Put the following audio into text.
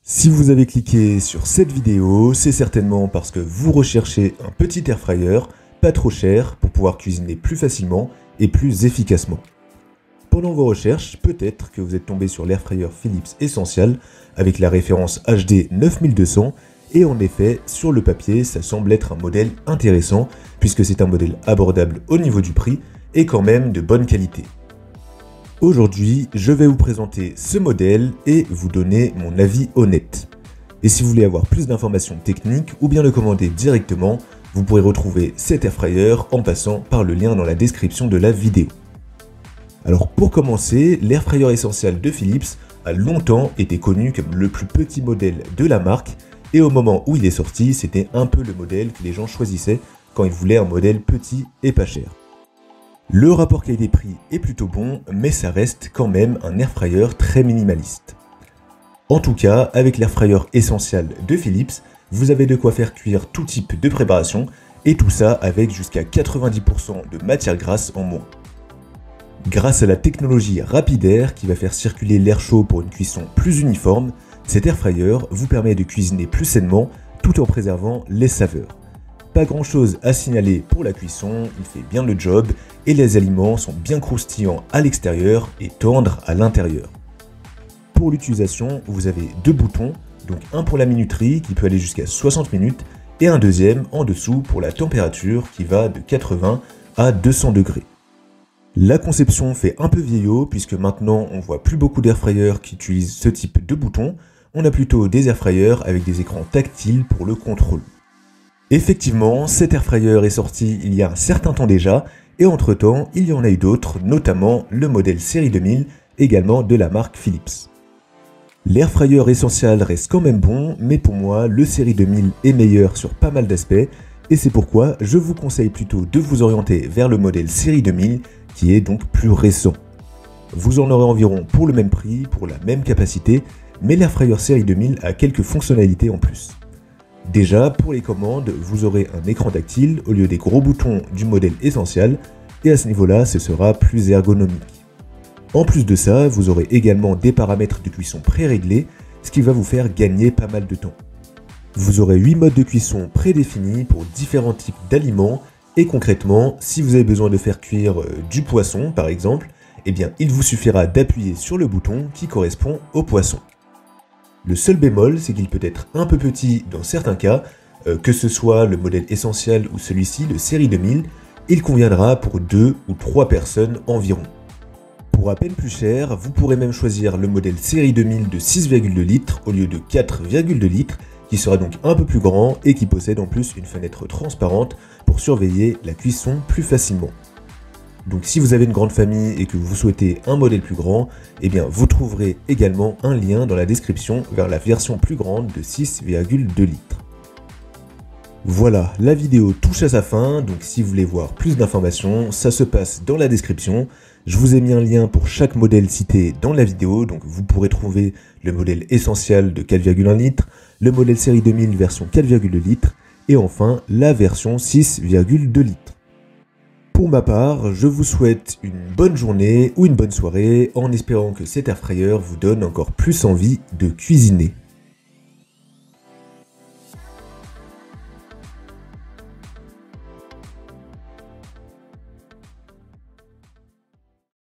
Si vous avez cliqué sur cette vidéo, c'est certainement parce que vous recherchez un petit air fryer, pas trop cher, pour pouvoir cuisiner plus facilement et plus efficacement. Pendant vos recherches, peut-être que vous êtes tombé sur l'air fryer Philips Essential avec la référence HD 9200 et en effet, sur le papier, ça semble être un modèle intéressant puisque c'est un modèle abordable au niveau du prix et quand même de bonne qualité. Aujourd'hui, je vais vous présenter ce modèle et vous donner mon avis honnête. Et si vous voulez avoir plus d'informations techniques ou bien le commander directement, vous pourrez retrouver cet air fryer en passant par le lien dans la description de la vidéo. Alors pour commencer, l'air fryer Essential de Philips a longtemps été connu comme le plus petit modèle de la marque et au moment où il est sorti, c'était un peu le modèle que les gens choisissaient quand ils voulaient un modèle petit et pas cher. Le rapport qualité-prix est plutôt bon, mais ça reste quand même un air fryer très minimaliste. En tout cas, avec l'air fryer Essential de Philips, vous avez de quoi faire cuire tout type de préparation, et tout ça avec jusqu'à 90% de matière grasse en moins. Grâce à la technologie Rapidair qui va faire circuler l'air chaud pour une cuisson plus uniforme, cet air fryer vous permet de cuisiner plus sainement tout en préservant les saveurs. Pas grand chose à signaler pour la cuisson, il fait bien le job et les aliments sont bien croustillants à l'extérieur et tendres à l'intérieur. Pour l'utilisation, vous avez deux boutons, donc un pour la minuterie qui peut aller jusqu'à 60 minutes et un deuxième en dessous pour la température qui va de 80 à 200 degrés. La conception fait un peu vieillot puisque maintenant on voit plus beaucoup d'air fryers qui utilisent ce type de bouton, on a plutôt des air fryers avec des écrans tactiles pour le contrôle. Effectivement, cet air fryer est sorti il y a un certain temps déjà, et entre-temps, il y en a eu d'autres, notamment le modèle série 2000, également de la marque Philips. L'air fryer Essential reste quand même bon, mais pour moi, le série 2000 est meilleur sur pas mal d'aspects, et c'est pourquoi je vous conseille plutôt de vous orienter vers le modèle série 2000, qui est donc plus récent. Vous en aurez environ pour le même prix, pour la même capacité, mais l'air fryer série 2000 a quelques fonctionnalités en plus. Déjà, pour les commandes, vous aurez un écran tactile au lieu des gros boutons du modèle Essential, et à ce niveau-là, ce sera plus ergonomique. En plus de ça, vous aurez également des paramètres de cuisson pré-réglés, ce qui va vous faire gagner pas mal de temps. Vous aurez 8 modes de cuisson prédéfinis pour différents types d'aliments, et concrètement, si vous avez besoin de faire cuire du poisson par exemple, eh bien il vous suffira d'appuyer sur le bouton qui correspond au poisson. Le seul bémol, c'est qu'il peut être un peu petit dans certains cas, que ce soit le modèle Essential ou celui-ci, le série 2000, il conviendra pour 2 ou 3 personnes environ. Pour à peine plus cher, vous pourrez même choisir le modèle série 2000 de 6,2 litres au lieu de 4,2 litres, qui sera donc un peu plus grand et qui possède en plus une fenêtre transparente pour surveiller la cuisson plus facilement. Donc si vous avez une grande famille et que vous souhaitez un modèle plus grand, eh bien vous trouverez également un lien dans la description vers la version plus grande de 6,2 litres. Voilà, la vidéo touche à sa fin, donc si vous voulez voir plus d'informations, ça se passe dans la description. Je vous ai mis un lien pour chaque modèle cité dans la vidéo, donc vous pourrez trouver le modèle Essential de 4,1 litres, le modèle série 2000 version 4,2 litres, et enfin la version 6,2 litres. Pour ma part, je vous souhaite une bonne journée ou une bonne soirée en espérant que cet air fryer vous donne encore plus envie de cuisiner.